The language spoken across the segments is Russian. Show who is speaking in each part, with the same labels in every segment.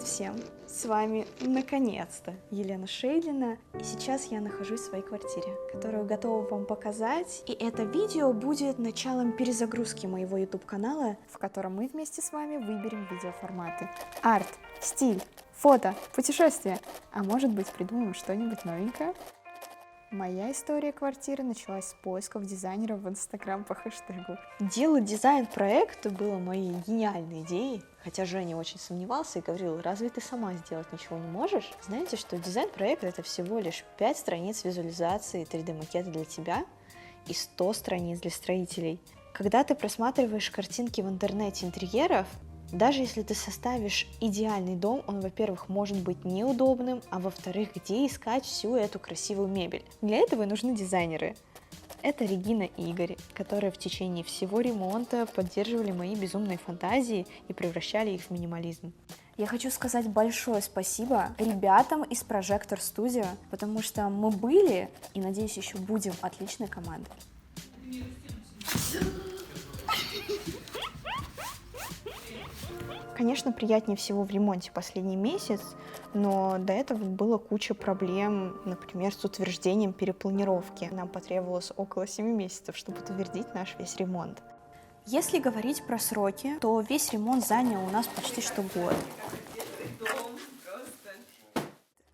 Speaker 1: Привет всем! С вами, наконец-то, Елена Шейдлина, и сейчас я нахожусь в своей квартире, которую готова вам показать, и это видео будет началом перезагрузки моего YouTube-канала, в котором мы вместе с вами выберем видеоформаты. Арт, стиль, фото, путешествия, а может быть придумаем что-нибудь новенькое? Моя история квартиры началась с поисков дизайнеров в Инстаграм по хэштегу. Делать дизайн-проект было моей гениальной идеей, хотя Женя очень сомневался и говорил: разве ты сама сделать ничего не можешь? Знаете, что дизайн-проект — это всего лишь 5 страниц визуализации 3D-макета для тебя и 100 страниц для строителей. Когда ты просматриваешь картинки в интернете интерьеров, даже если ты составишь идеальный дом, он, во-первых, может быть неудобным, а во-вторых, где искать всю эту красивую мебель? Для этого и нужны дизайнеры. Это Регина и Игорь, которые в течение всего ремонта поддерживали мои безумные фантазии и превращали их в минимализм. Я хочу сказать большое спасибо ребятам из Projector Studio, потому что мы были, и, надеюсь, еще будем отличной командой. Конечно, приятнее всего в ремонте последний месяц, но до этого было куча проблем, например, с утверждением перепланировки. Нам потребовалось около 7 месяцев, чтобы утвердить наш весь ремонт. Если говорить про сроки, то весь ремонт занял у нас почти что год.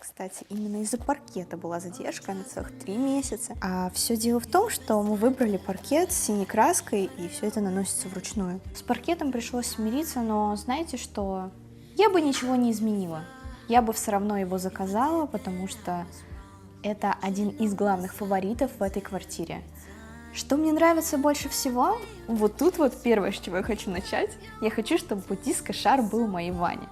Speaker 1: Кстати, именно из-за паркета была задержка на целых 3 месяца. А все дело в том, что мы выбрали паркет с синей краской, и все это наносится вручную. С паркетом пришлось смириться, но знаете что? Я бы ничего не изменила. Я бы все равно его заказала, потому что это один из главных фаворитов в этой квартире. Что мне нравится больше всего? Вот тут вот первое, с чего я хочу начать. Я хочу, чтобы диско-шар был в моей ванне.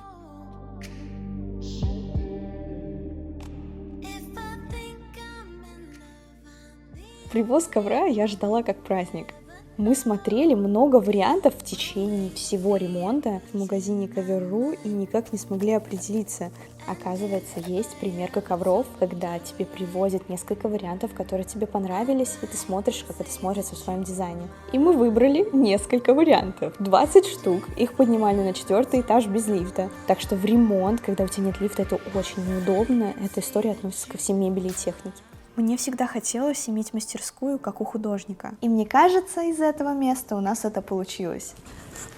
Speaker 1: Привоз ковра я ждала как праздник. Мы смотрели много вариантов в течение всего ремонта в магазине Cover.ru и никак не смогли определиться. Оказывается, есть примерка ковров, когда тебе привозят несколько вариантов, которые тебе понравились, и ты смотришь, как это смотрится в своем дизайне. И мы выбрали несколько вариантов, 20 штук. Их поднимали на 4-й этаж без лифта. Так что в ремонт, когда у тебя нет лифта, это очень неудобно. Эта история относится ко всей мебели и технике. Мне всегда хотелось иметь мастерскую, как у художника. И мне кажется, из этого места у нас это получилось.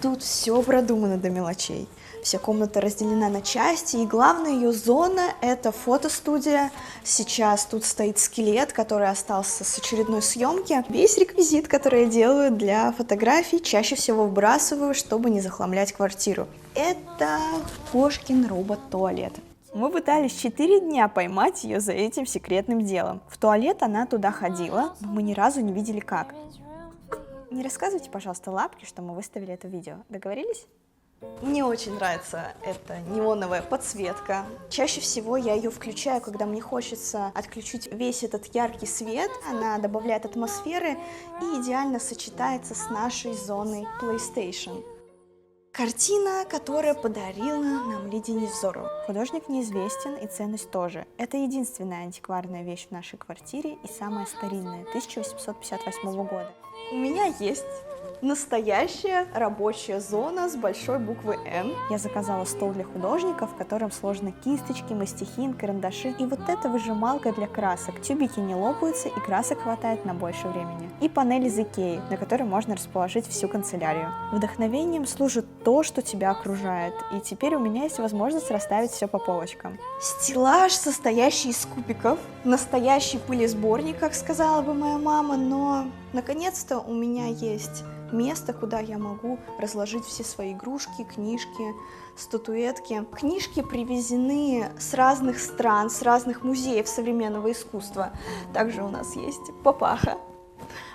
Speaker 1: Тут все продумано до мелочей. Вся комната разделена на части, и главная ее зона — это фотостудия. Сейчас тут стоит скелет, который остался с очередной съемки. Весь реквизит, который я делаю для фотографий, чаще всего выбрасываю, чтобы не захламлять квартиру. Это кошкин робот-туалет. Мы пытались 4 дня поймать ее за этим секретным делом. В туалет она туда ходила, но мы ни разу не видели как. Не рассказывайте, пожалуйста, лапке, что мы выставили это видео. Договорились? Мне очень нравится эта неоновая подсветка. Чаще всего я ее включаю, когда мне хочется отключить весь этот яркий свет. Она добавляет атмосферы и идеально сочетается с нашей зоной PlayStation. Картина, которая подарила нам Лидия Невзорова. Художник неизвестен, и ценность тоже. Это единственная антикварная вещь в нашей квартире и самая старинная, 1858 года. У меня есть настоящая рабочая зона с большой буквы Н. Я заказала стол для художника, в котором сложены кисточки, мастихин, карандаши. И вот эта выжималка для красок. Тюбики не лопаются, и красок хватает на больше времени. И панель из Икеи, на которой можно расположить всю канцелярию. Вдохновением служит то, что тебя окружает. И теперь у меня есть возможность расставить все по полочкам. Стеллаж, состоящий из кубиков. Настоящий пылесборник, как сказала бы моя мама, но наконец-то у меня есть место, куда я могу разложить все свои игрушки, книжки, статуэтки. Книжки привезены с разных стран, с разных музеев современного искусства. Также у нас есть папаха.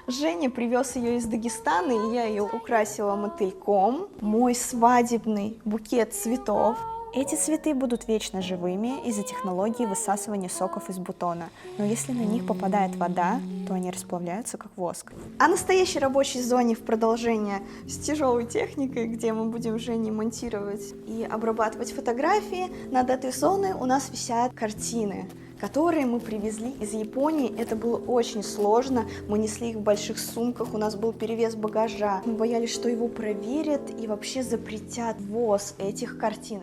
Speaker 1: Женя привез ее из Дагестана, и я ее украсила мотыльком. Мой свадебный букет цветов. Эти цветы будут вечно живыми из-за технологии высасывания соков из бутона, но если на них попадает вода, то они расплавляются как воск. А настоящей рабочей зоне в продолжение с тяжелой техникой, где мы будем Жене монтировать и обрабатывать фотографии, над этой зоной у нас висят картины, которые мы привезли из Японии. Это было очень сложно, мы несли их в больших сумках, у нас был перевес багажа. Мы боялись, что его проверят и вообще запретят ввоз этих картин.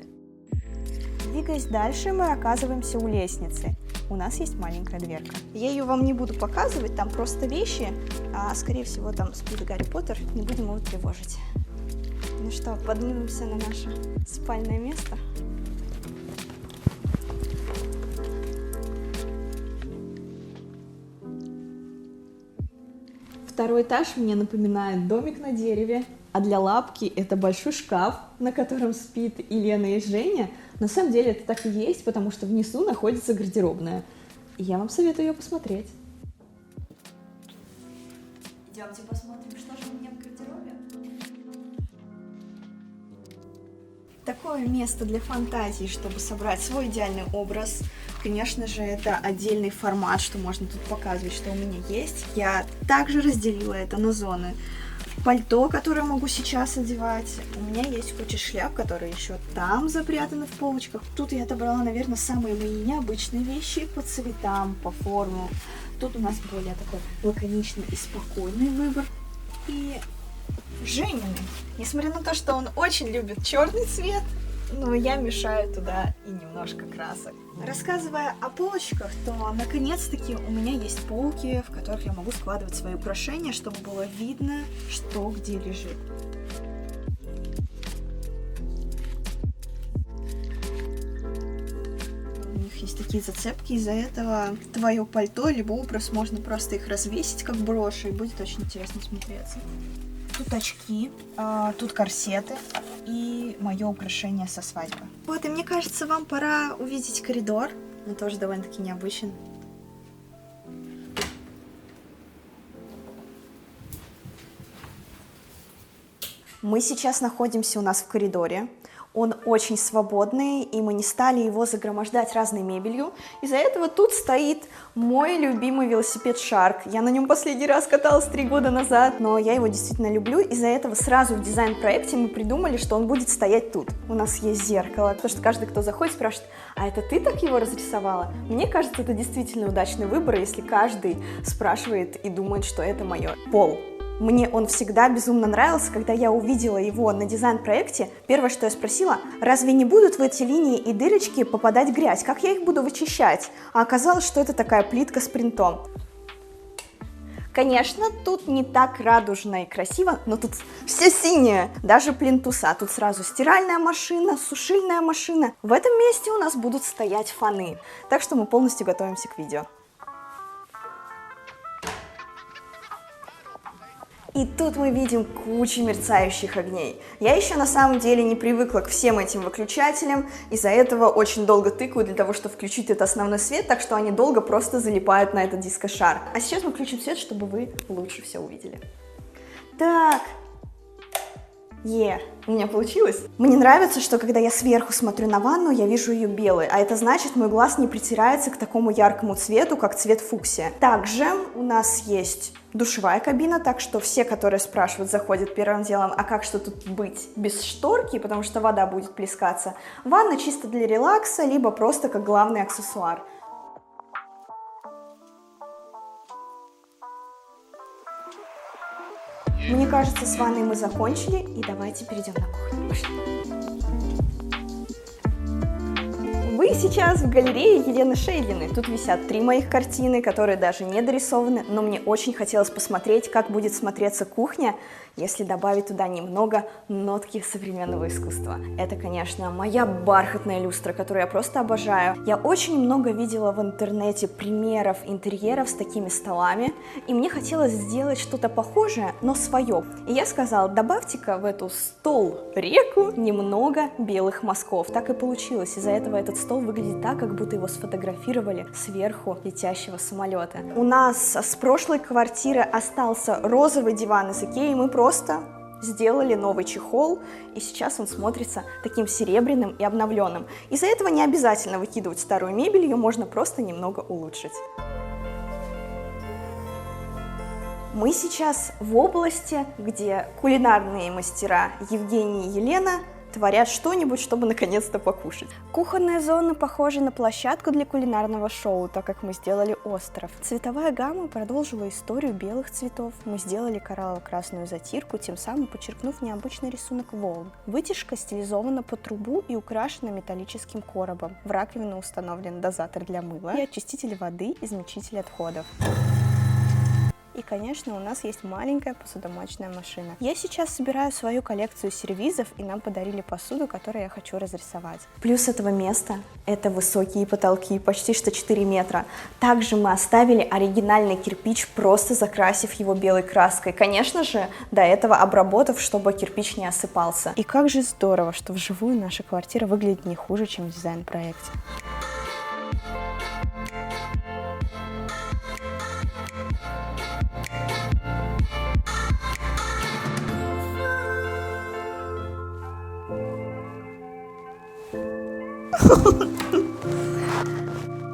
Speaker 1: Двигаясь дальше, мы оказываемся у лестницы. У нас есть маленькая дверка. Я ее вам не буду показывать, там просто вещи, а скорее всего там спит Гарри Поттер, не будем его тревожить. Ну что, поднимемся на наше спальное место. Второй этаж мне напоминает домик на дереве, а для Лапки это большой шкаф, на котором спит и Лена, и Женя. На самом деле это так и есть, потому что внизу находится гардеробная. И я вам советую ее посмотреть. Идемте посмотрим, что же у меня в гардеробе. Такое место для фантазии, чтобы собрать свой идеальный образ. Конечно же, это отдельный формат, что можно тут показывать, что у меня есть. Я также разделила это на зоны. Пальто, которое могу сейчас одевать. У меня есть куча шляп, которые еще там запрятаны в полочках. Тут я отобрала, наверное, самые мои необычные вещи по цветам, по форме. Тут у нас более такой лаконичный и спокойный выбор. И Женины. Несмотря на то, что он очень любит черный цвет, но я мешаю туда и немножко красок. Рассказывая о полочках, то наконец-таки у меня есть полки, в которых я могу складывать свои украшения, чтобы было видно, что где лежит. У них есть такие зацепки, из-за этого твое пальто либо образ можно просто их развесить как броши, и будет очень интересно смотреться. Тут очки, тут корсеты и мое украшение со свадьбы. Вот, и мне кажется, вам пора увидеть коридор. Он тоже довольно-таки необычен. Мы сейчас находимся у нас в коридоре. Он очень свободный, и мы не стали его загромождать разной мебелью. Из-за этого тут стоит мой любимый велосипед Shark. Я на нем последний раз каталась 3 года назад, но я его действительно люблю. Из-за этого сразу в дизайн-проекте мы придумали, что он будет стоять тут. У нас есть зеркало, потому что каждый, кто заходит, спрашивает: а это ты так его разрисовала? Мне кажется, это действительно удачный выбор, если каждый спрашивает и думает, что это мое. Пол. Мне он всегда безумно нравился. Когда я увидела его на дизайн-проекте, первое, что я спросила: разве не будут в эти линии и дырочки попадать грязь? Как я их буду вычищать? А оказалось, что это такая плитка с принтом. Конечно, тут не так радужно и красиво, но тут все синее, даже плинтуса. Тут сразу стиральная машина, сушильная машина. В этом месте у нас будут стоять фоны. Так что мы полностью готовимся к видео. И тут мы видим кучу мерцающих огней. Я еще на самом деле не привыкла к всем этим выключателям, из-за этого очень долго тыкаю для того, чтобы включить этот основной свет, так что они долго просто залипают на этот диско-шар. А сейчас мы включим свет, чтобы вы лучше все увидели. Так. У меня получилось. Мне нравится, что когда я сверху смотрю на ванну, я вижу ее белой, а это значит, мой глаз не притирается к такому яркому цвету, как цвет фуксия. Также у нас есть душевая кабина, так что все, которые спрашивают, заходят первым делом: а как что тут быть без шторки, потому что вода будет плескаться. Ванна чисто для релакса, либо просто как главный аксессуар. Мне кажется, с ванной мы закончили, и давайте перейдем на кухню. Пошли. Вы сейчас в галерее Елены Шейдлиной. Тут висят 3 моих картины, которые даже не дорисованы, но мне очень хотелось посмотреть, как будет смотреться кухня, если добавить туда немного нотки современного искусства. Это, конечно, моя бархатная люстра, которую я просто обожаю. Я очень много видела в интернете примеров интерьеров с такими столами, и мне хотелось сделать что-то похожее, но свое. И я сказала: добавьте-ка в эту стол-реку немного белых мазков. Так и получилось. Из-за этого этот стол выглядит так, как будто его сфотографировали сверху летящего самолета. У нас с прошлой квартиры остался розовый диван из Икеи, мы просто сделали новый чехол, и сейчас он смотрится таким серебряным и обновленным. Из-за этого не обязательно выкидывать старую мебель, ее можно просто немного улучшить. Мы сейчас в области, где кулинарные мастера Евгений и Елена творят что-нибудь, чтобы наконец-то покушать. Кухонная зона похожа на площадку для кулинарного шоу, так как мы сделали остров. Цветовая гамма продолжила историю белых цветов. Мы сделали кораллово-красную затирку, тем самым подчеркнув необычный рисунок волн. Вытяжка стилизована по трубу и украшена металлическим коробом. В раковину установлен дозатор для мыла и очиститель воды, измельчитель отходов. И, конечно, у нас есть маленькая посудомоечная машина. Я сейчас собираю свою коллекцию сервизов, и нам подарили посуду, которую я хочу разрисовать. Плюс этого места — это высокие потолки, почти что 4 метра. Также мы оставили оригинальный кирпич, просто закрасив его белой краской. Конечно же, до этого обработав, чтобы кирпич не осыпался. И как же здорово, что вживую наша квартира выглядит не хуже, чем в дизайн-проекте.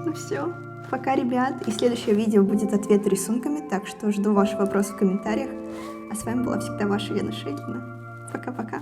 Speaker 1: Ну все, пока, ребят, и следующее видео будет ответ рисунками, так что жду ваши вопросы в комментариях. А с вами была всегда ваша Лена Шейгина. Пока-пока.